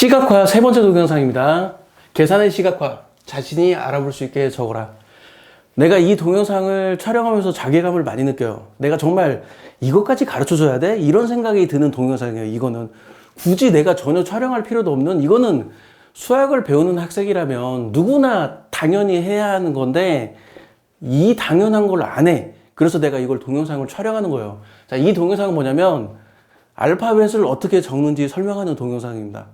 시각화 세 번째 동영상입니다. 계산의 시각화, 자신이 알아볼 수 있게 적어라. 내가 이 동영상을 촬영하면서 자괴감을 많이 느껴요. 내가 정말 이것까지 가르쳐줘야 돼? 이런 생각이 드는 동영상이에요. 이거는 굳이 내가 전혀 촬영할 필요도 없는, 이거는 수학을 배우는 학생이라면 누구나 당연히 해야 하는 건데 이 당연한 걸 안 해. 그래서 내가 이걸 동영상을 촬영하는 거예요. 자, 이 동영상은 뭐냐면 알파벳을 어떻게 적는지 설명하는 동영상입니다.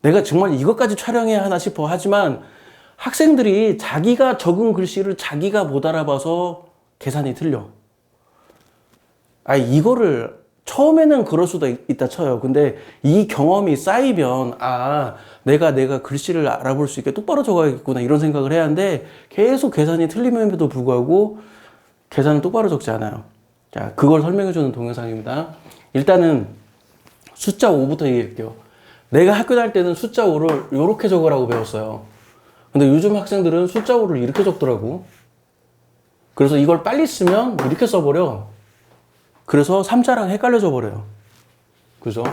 내가 정말 이것까지 촬영해야 하나 싶어. 하지만 학생들이 자기가 적은 글씨를 자기가 못 알아봐서 계산이 틀려. 이거를 처음에는 그럴 수도 있다 쳐요. 근데 이 경험이 쌓이면 내가 글씨를 알아볼 수 있게 똑바로 적어야겠구나 이런 생각을 해야 하는데 계속 계산이 틀림에도 불구하고 계산을 똑바로 적지 않아요. 자, 그걸 설명해 주는 동영상입니다. 일단은 숫자 5부터 얘기할게요. 내가 학교 다닐 때는 숫자 5를 이렇게 적으라고 배웠어요. 근데 요즘 학생들은 숫자 5를 이렇게 적더라고. 그래서 이걸 빨리 쓰면 이렇게 써버려. 그래서 3자랑 헷갈려져 버려요. 그죠?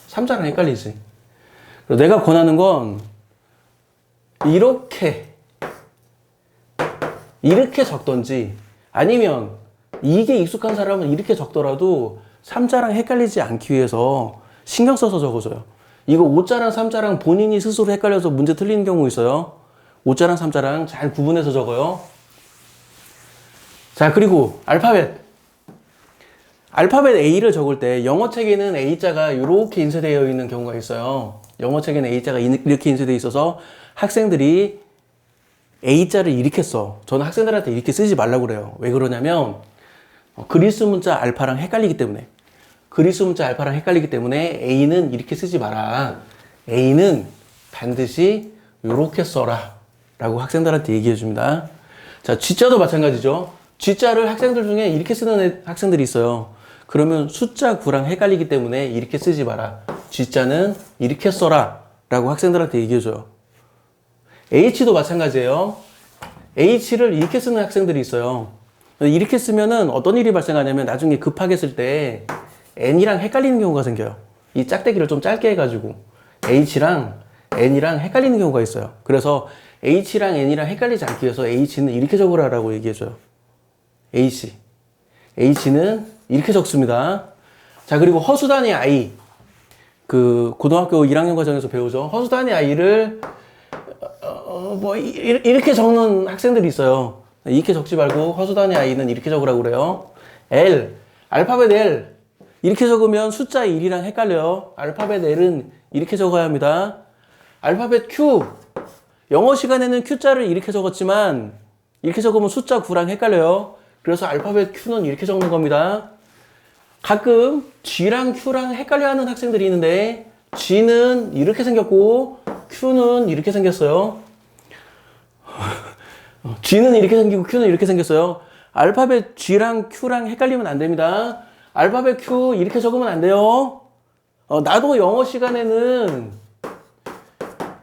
3자랑 헷갈리지. 그래서 내가 권하는 건 이렇게 적던지 아니면 이게 익숙한 사람은 이렇게 적더라도 3자랑 헷갈리지 않기 위해서 신경 써서 적어줘요. 이거 5자랑 3자랑 본인이 스스로 헷갈려서 문제 틀리는 경우 있어요. 5자랑 3자랑 잘 구분해서 적어요. 자, 그리고 알파벳 A를 적을 때 영어 책에는 A자가 이렇게 인쇄되어 있는 경우가 있어요. 영어 책에는 A자가 이렇게 인쇄되어 있어서 학생들이 A자를 이렇게 써. 저는 학생들한테 이렇게 쓰지 말라고 그래요. 왜 그러냐면 그리스 문자 알파랑 헷갈리기 때문에. 그리스 문자 알파랑 헷갈리기 때문에 A는 이렇게 쓰지 마라. A는 반드시 이렇게 써라. 라고 학생들한테 얘기해 줍니다. 자, G자도 마찬가지죠. G자를 학생들 중에 이렇게 쓰는 학생들이 있어요. 그러면 숫자 9랑 헷갈리기 때문에 이렇게 쓰지 마라. G자는 이렇게 써라. 라고 학생들한테 얘기해 줘요. H도 마찬가지예요. H를 이렇게 쓰는 학생들이 있어요. 이렇게 쓰면은 어떤 일이 발생하냐면 나중에 급하게 쓸 때 N이랑 헷갈리는 경우가 생겨요. 이 짝대기를 좀 짧게 해가지고 H랑 N이랑 헷갈리는 경우가 있어요. 그래서 H랑 N이랑 헷갈리지 않기 위해서 H는 이렇게 적으라고 얘기해줘요. H는 이렇게 적습니다. 자, 그리고 허수단위 I. 고등학교 1학년 과정에서 배우죠. 허수단위 I를, 이렇게 적는 학생들이 있어요. 이렇게 적지 말고 허수단위 I는 이렇게 적으라고 그래요. 알파벳 L. 이렇게 적으면 숫자 1이랑 헷갈려요. 알파벳 L은 이렇게 적어야 합니다. 알파벳 Q. 영어 시간에는 Q자를 이렇게 적었지만 이렇게 적으면 숫자 9랑 헷갈려요. 그래서 알파벳 Q는 이렇게 적는 겁니다. 가끔 G랑 Q랑 헷갈려하는 학생들이 있는데 G는 이렇게 생겼고 Q는 이렇게 생겼어요. G는 이렇게 생기고 Q는 이렇게 생겼어요. 알파벳 G랑 Q랑 헷갈리면 안 됩니다. 알파벳 Q 이렇게 적으면 안 돼요. 나도 영어 시간에는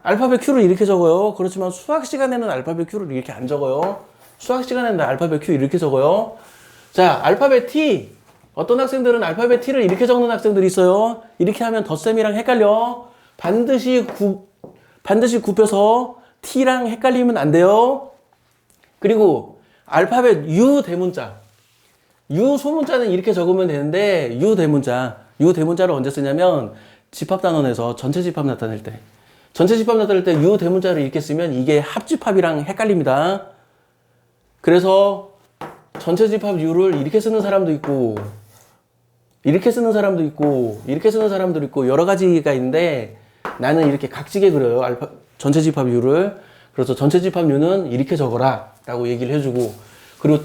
알파벳 Q를 이렇게 적어요. 그렇지만 수학 시간에는 알파벳 Q를 이렇게 안 적어요. 수학 시간에는 알파벳 Q 이렇게 적어요. 자, 알파벳 T. 어떤 학생들은 알파벳 T를 이렇게 적는 학생들이 있어요. 이렇게 하면 덧셈이랑 헷갈려. 반드시 굽혀서 T랑 헷갈리면 안 돼요. 그리고 알파벳 U 대문자. U 소문자는 이렇게 적으면 되는데 U 대문자를 언제 쓰냐면 집합단원에서 전체 집합 나타낼 때. 전체 집합 나타낼 때 U 대문자를 이렇게 쓰면 이게 합집합이랑 헷갈립니다. 그래서 전체 집합 U를 이렇게 쓰는 사람도 있고 이렇게 쓰는 사람도 있고 이렇게 쓰는 사람도 있고 여러 가지가 있는데 나는 이렇게 각지게 그려요. 전체 집합 U를. 그래서 전체 집합 U는 이렇게 적어라 라고 얘기를 해주고, 그리고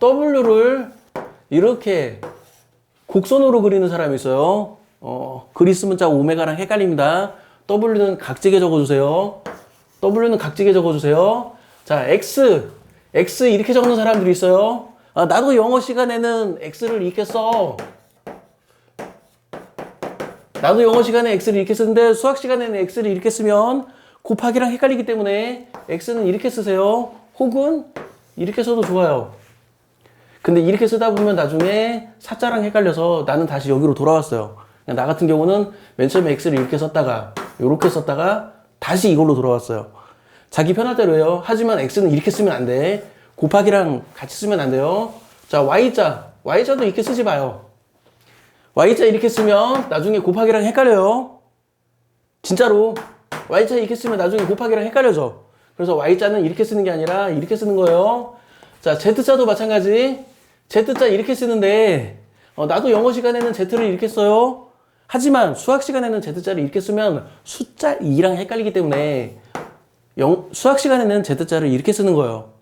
W를 이렇게 곡선으로 그리는 사람이 있어요. 그리스 문자 오메가랑 헷갈립니다. W는 각지게 적어주세요. 자, X 이렇게 적는 사람들이 있어요. 나도 영어 시간에는 X를 이렇게 써. 나도 영어 시간에 X를 이렇게 쓰는데 수학 시간에는 X를 이렇게 쓰면 곱하기랑 헷갈리기 때문에 X는 이렇게 쓰세요. 혹은 이렇게 써도 좋아요. 근데 이렇게 쓰다 보면 나중에 사자랑 헷갈려서 나는 다시 여기로 돌아왔어요. 나 같은 경우는 맨 처음에 X를 이렇게 썼다가 요렇게 썼다가 다시 이걸로 돌아왔어요. 자기 편할 대로 해요. 하지만 x는 이렇게 쓰면 안 돼. 곱하기랑 같이 쓰면 안 돼요. 자, y자도 이렇게 쓰지 마요. y자 이렇게 쓰면 나중에 곱하기랑 헷갈려요. 진짜로. y자 이렇게 쓰면 나중에 곱하기랑 헷갈려져. 그래서 y자는 이렇게 쓰는 게 아니라 이렇게 쓰는 거예요. 자, z자도 마찬가지. z자 이렇게 쓰는데 나도 영어 시간에는 z를 이렇게 써요. 하지만 수학 시간에는 z자를 이렇게 쓰면 숫자 2랑 헷갈리기 때문에 수학 시간에는 z자를 이렇게 쓰는 거예요.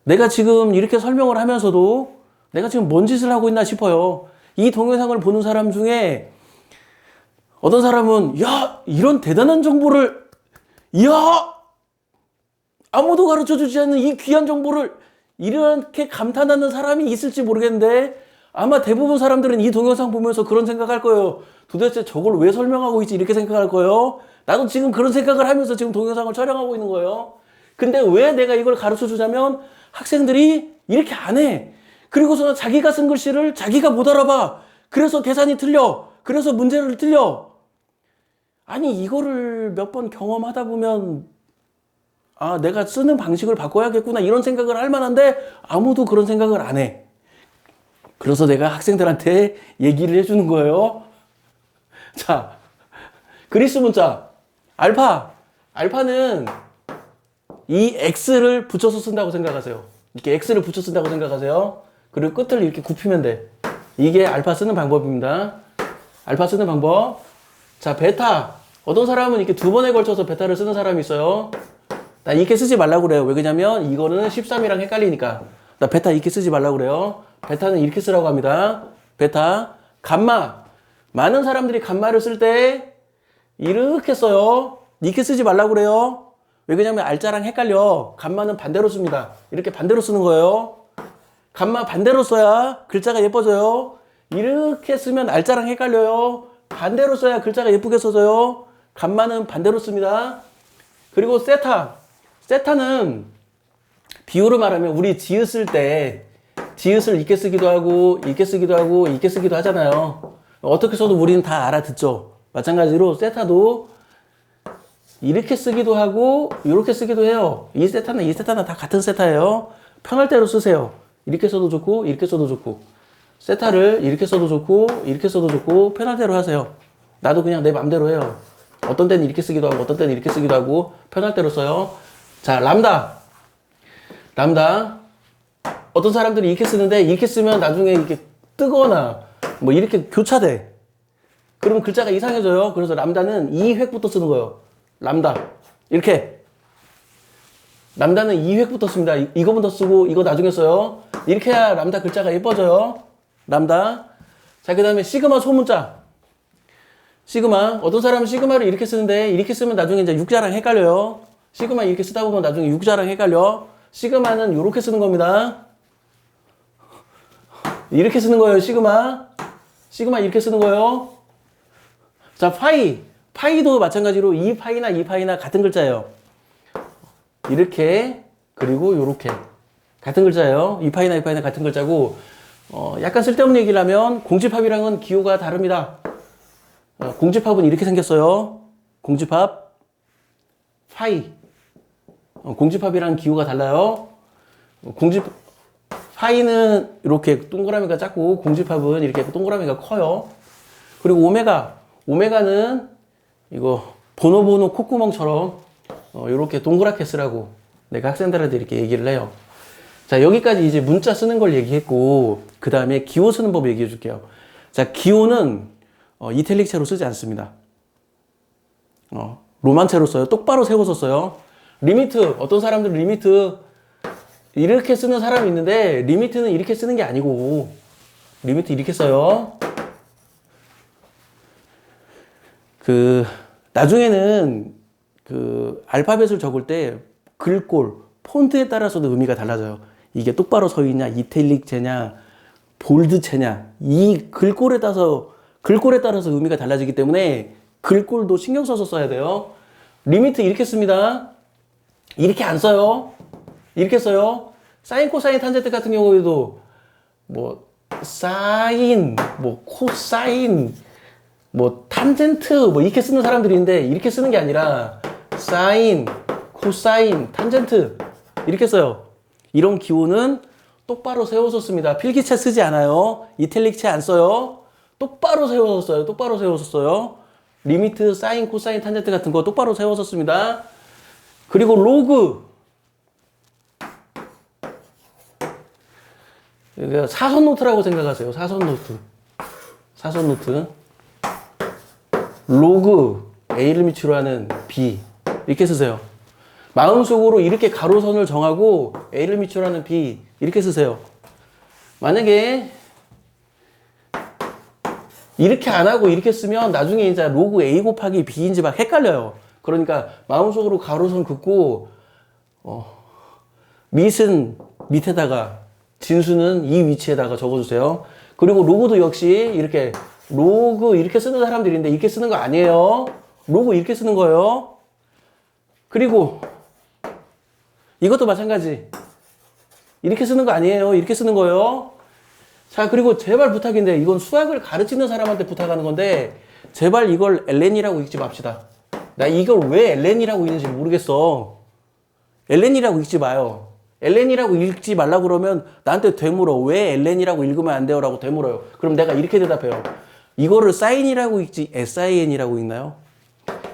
내가 지금 이렇게 설명을 하면서도 내가 지금 뭔 짓을 하고 있나 싶어요. 이 동영상을 보는 사람 중에 어떤 사람은 야, 이런 대단한 정보를 야, 아무도 가르쳐주지 않는 이 귀한 정보를 이렇게 감탄하는 사람이 있을지 모르겠는데 아마 대부분 사람들은 이 동영상 보면서 그런 생각할 거예요. 도대체 저걸 왜 설명하고 있지? 이렇게 생각할 거예요. 나도 지금 그런 생각을 하면서 지금 동영상을 촬영하고 있는 거예요. 근데 왜 내가 이걸 가르쳐 주냐면 학생들이 이렇게 안 해. 그리고서 자기가 쓴 글씨를 자기가 못 알아봐. 그래서 계산이 틀려. 그래서 문제를 틀려. 아니 이거를 몇 번 경험하다 보면 아, 내가 쓰는 방식을 바꿔야겠구나 이런 생각을 할 만한데 아무도 그런 생각을 안 해. 그래서 내가 학생들한테 얘기를 해주는 거예요. 자, 그리스 문자 알파는 이 x를 붙여서 쓴다고 생각하세요. 이렇게 x를 붙여 쓴다고 생각하세요. 그리고 끝을 이렇게 굽히면 돼. 이게 알파 쓰는 방법입니다. 알파 쓰는 방법. 자, 베타. 어떤 사람은 이렇게 두 번에 걸쳐서 베타를 쓰는 사람이 있어요. 나 이렇게 쓰지 말라고 그래요. 왜 그러냐면 이거는 13이랑 헷갈리니까. 나 베타 이렇게 쓰지 말라고 그래요. 베타는 이렇게 쓰라고 합니다. 베타. 감마. 많은 사람들이 감마를 쓸 때 이렇게 써요. 이렇게 쓰지 말라고 그래요. 왜 그러냐면 알자랑 헷갈려. 감마는 반대로 씁니다. 이렇게 반대로 쓰는 거예요. 감마 반대로 써야 글자가 예뻐져요. 이렇게 쓰면 알자랑 헷갈려요. 반대로 써야 글자가 예쁘게 써져요. 감마는 반대로 씁니다. 그리고 세타는 비유로 말하면 우리 지읒을 때 지읒을 이렇게 쓰기도 하고 이렇게 쓰기도 하고 이렇게 쓰기도 하잖아요. 어떻게 써도 우리는 다 알아듣죠. 마찬가지로 세타도 이렇게 쓰기도 하고 이렇게 쓰기도 해요. 이 세타는 다 같은 세타예요. 편할 대로 쓰세요. 이렇게 써도 좋고 이렇게 써도 좋고 세타를 이렇게 써도 좋고 이렇게 써도 좋고 편할 대로 하세요. 나도 그냥 내 맘대로 해요. 어떤 때는 이렇게 쓰기도 하고 어떤 때는 이렇게 쓰기도 하고 편할 대로 써요. 자, 람다. 어떤 사람들이 이렇게 쓰는데 이렇게 쓰면 나중에 이렇게 뜨거나 뭐 이렇게 교차돼. 그러면 글자가 이상해져요. 그래서 람다는 2획부터 쓰는 거예요. 람다. 이렇게. 람다는 2획부터 씁니다. 이거부터 쓰고 이거 나중에 써요. 이렇게 해야 람다 글자가 예뻐져요. 람다. 자, 그 다음에 시그마 소문자. 시그마. 어떤 사람은 시그마를 이렇게 쓰는데 이렇게 쓰면 나중에 이제 육자랑 헷갈려요. 시그마 이렇게 쓰다 보면 나중에 육자랑 헷갈려. 시그마는 이렇게 쓰는 겁니다. 이렇게 쓰는 거예요. 시그마 이렇게 쓰는 거예요. 자, 파이도 마찬가지로 2파이나 2파이나 같은 글자예요. 이렇게 그리고 요렇게 같은 글자예요. 2파이나 2파이나 같은 글자고 약간 쓸데없는 얘기를 하면 공집합이랑은 기호가 다릅니다. 공집합은 이렇게 생겼어요. 공집합 파이. 공집합이랑 기호가 달라요. 파이는 이렇게 동그라미가 작고 공집합은 이렇게 동그라미가 커요. 그리고 오메가는 이거 보노보노 콧구멍처럼 이렇게 동그랗게 쓰라고 내가 학생들한테 이렇게 얘기를 해요. 자, 여기까지 이제 문자 쓰는 걸 얘기했고 그 다음에 기호 쓰는 법 얘기해 줄게요. 자, 기호는 이탈릭체로 쓰지 않습니다. 로만체로 써요. 똑바로 세워서 써요. 리미트, 어떤 사람들은 리미트 이렇게 쓰는 사람이 있는데 리미트는 이렇게 쓰는 게 아니고 리미트 이렇게 써요. 나중에는 알파벳을 적을 때 글꼴, 폰트에 따라서도 의미가 달라져요. 이게 똑바로 서 있냐, 이탈릭체냐, 볼드체냐, 이 글꼴에 따라서 의미가 달라지기 때문에 글꼴도 신경 써서 써야 돼요. 리미트 이렇게 씁니다. 이렇게 안 써요. 이렇게 써요. 사인, 코사인, 탄젠트 같은 경우에도 뭐 사인, 뭐 코사인, 뭐 탄젠트 뭐 이렇게 쓰는 사람들이 있는데 이렇게 쓰는 게 아니라 사인, 코사인, 탄젠트 이렇게 써요. 이런 기호는 똑바로 세워서 씁니다. 필기체 쓰지 않아요. 이탈릭체 안 써요. 똑바로 세워서 써요. 똑바로 세워서 써요. 리미트, 사인, 코사인, 탄젠트 같은 거 똑바로 세워서 씁니다. 그리고 로그. 사선 노트라고 생각하세요. 사선 노트. 사선 노트. 로그 A를 밑으로 하는 B. 이렇게 쓰세요. 마음속으로 이렇게 가로선을 정하고 A를 밑으로 하는 B. 이렇게 쓰세요. 만약에 이렇게 안 하고 이렇게 쓰면 나중에 이제 로그 A 곱하기 B인지 막 헷갈려요. 그러니까 마음속으로 가로선 긋고 밑은 밑에다가 진수는 이 위치에다가 적어주세요. 그리고 로그도 역시 이렇게 로그 이렇게 쓰는 사람들인데 이렇게 쓰는 거 아니에요. 로그 이렇게 쓰는 거예요. 그리고 이것도 마찬가지. 이렇게 쓰는 거 아니에요. 이렇게 쓰는 거예요. 자, 그리고 제발 부탁인데 이건 수학을 가르치는 사람한테 부탁하는 건데 제발 이걸 ln이라고 읽지 맙시다. 나 이걸 왜 ln이라고 읽는지 모르겠어. ln이라고 읽지 마요. ln이라고 읽지 말라고 그러면 나한테 되물어. 왜 ln이라고 읽으면 안 돼요? 라고 되물어요. 그럼 내가 이렇게 대답해요. 이거를 사인이라고 읽지 sin이라고 읽나요?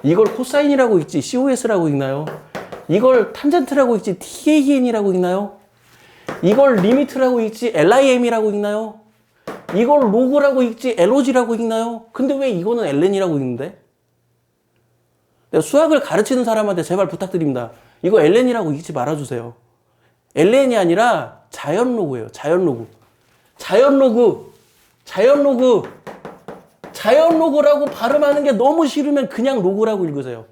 이걸 코사인이라고 읽지 cos라고 읽나요? 이걸 탄젠트라고 읽지 tan이라고 읽나요? 이걸 리미트라고 읽지 lim이라고 읽나요? 이걸 로그라고 읽지 log라고 읽나요? 근데 왜 이거는 ln이라고 읽는데? 내가 수학을 가르치는 사람한테 제발 부탁드립니다. 이거 ln이라고 읽지 말아주세요. ln이 아니라 자연 로그예요. 자연 로그. 자연 로그. 자연 로그. 자연 로그라고 발음하는 게 너무 싫으면 그냥 로그라고 읽으세요.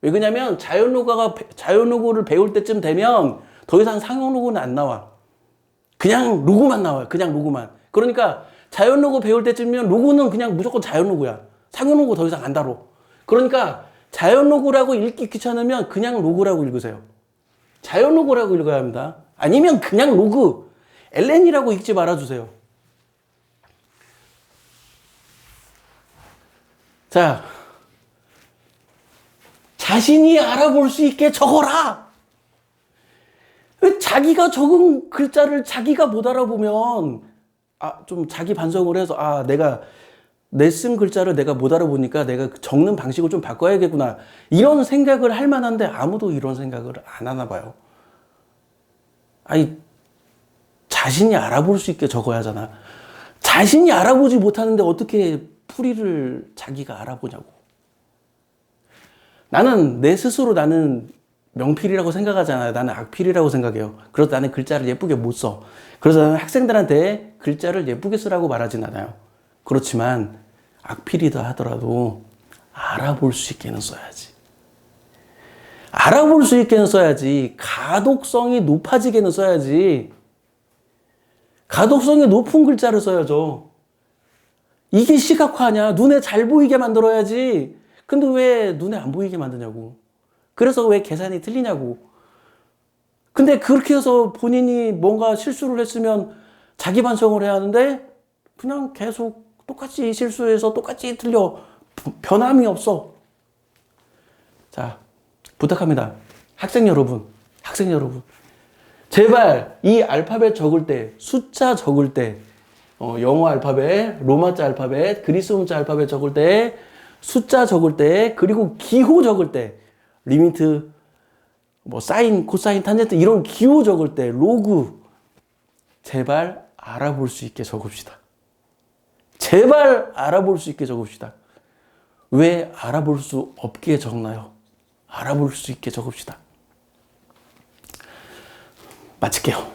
왜 그러냐면 자연 로그를 배울 때쯤 되면 더 이상 상용 로그는 안 나와. 그냥 로그만 나와요. 그냥 로그만. 그러니까 자연 로그 배울 때쯤이면 로그는 그냥 무조건 자연 로그야. 상용 로그 더 이상 안 다뤄. 그러니까 자연 로그라고 읽기 귀찮으면 그냥 로그라고 읽으세요. 자연 로그라고 읽어야 합니다. 아니면 그냥 로그, ln이라고 읽지 말아주세요. 자, 자신이 알아볼 수 있게 적어라. 자기가 적은 글자를 자기가 못 알아보면 좀 자기 반성을 해서 내가 내 쓴 글자를 내가 못 알아보니까 내가 적는 방식을 좀 바꿔야겠구나. 이런 생각을 할 만한데 아무도 이런 생각을 안 하나 봐요. 아니, 자신이 알아볼 수 있게 적어야 하잖아. 자신이 알아보지 못하는데 어떻게 풀이를 자기가 알아보냐고. 나는 내 스스로 나는 명필이라고 생각하잖아요. 나는 악필이라고 생각해요. 그래서 나는 글자를 예쁘게 못 써. 그래서 나는 학생들한테 글자를 예쁘게 쓰라고 말하진 않아요. 그렇지만 악필이다 하더라도 알아볼 수 있게는 써야지. 알아볼 수 있게는 써야지. 가독성이 높아지게는 써야지. 가독성이 높은 글자를 써야죠. 이게 시각화냐? 눈에 잘 보이게 만들어야지. 근데 왜 눈에 안 보이게 만드냐고. 그래서 왜 계산이 틀리냐고. 근데 그렇게 해서 본인이 뭔가 실수를 했으면 자기 반성을 해야 하는데 그냥 계속 똑같이 실수해서 똑같이 틀려. 변함이 없어. 자, 부탁합니다. 학생 여러분. 제발 이 알파벳 적을 때, 숫자 적을 때, 영어 알파벳, 로마자 알파벳, 그리스 문자 알파벳 적을 때, 숫자 적을 때, 그리고 기호 적을 때, 리미트, 사인, 코사인, 탄젠트 이런 기호 적을 때, 로그, 제발 알아볼 수 있게 적읍시다. 제발 알아볼 수 있게 적읍시다. 왜 알아볼 수 없게 적나요? 알아볼 수 있게 적읍시다. 마칠게요.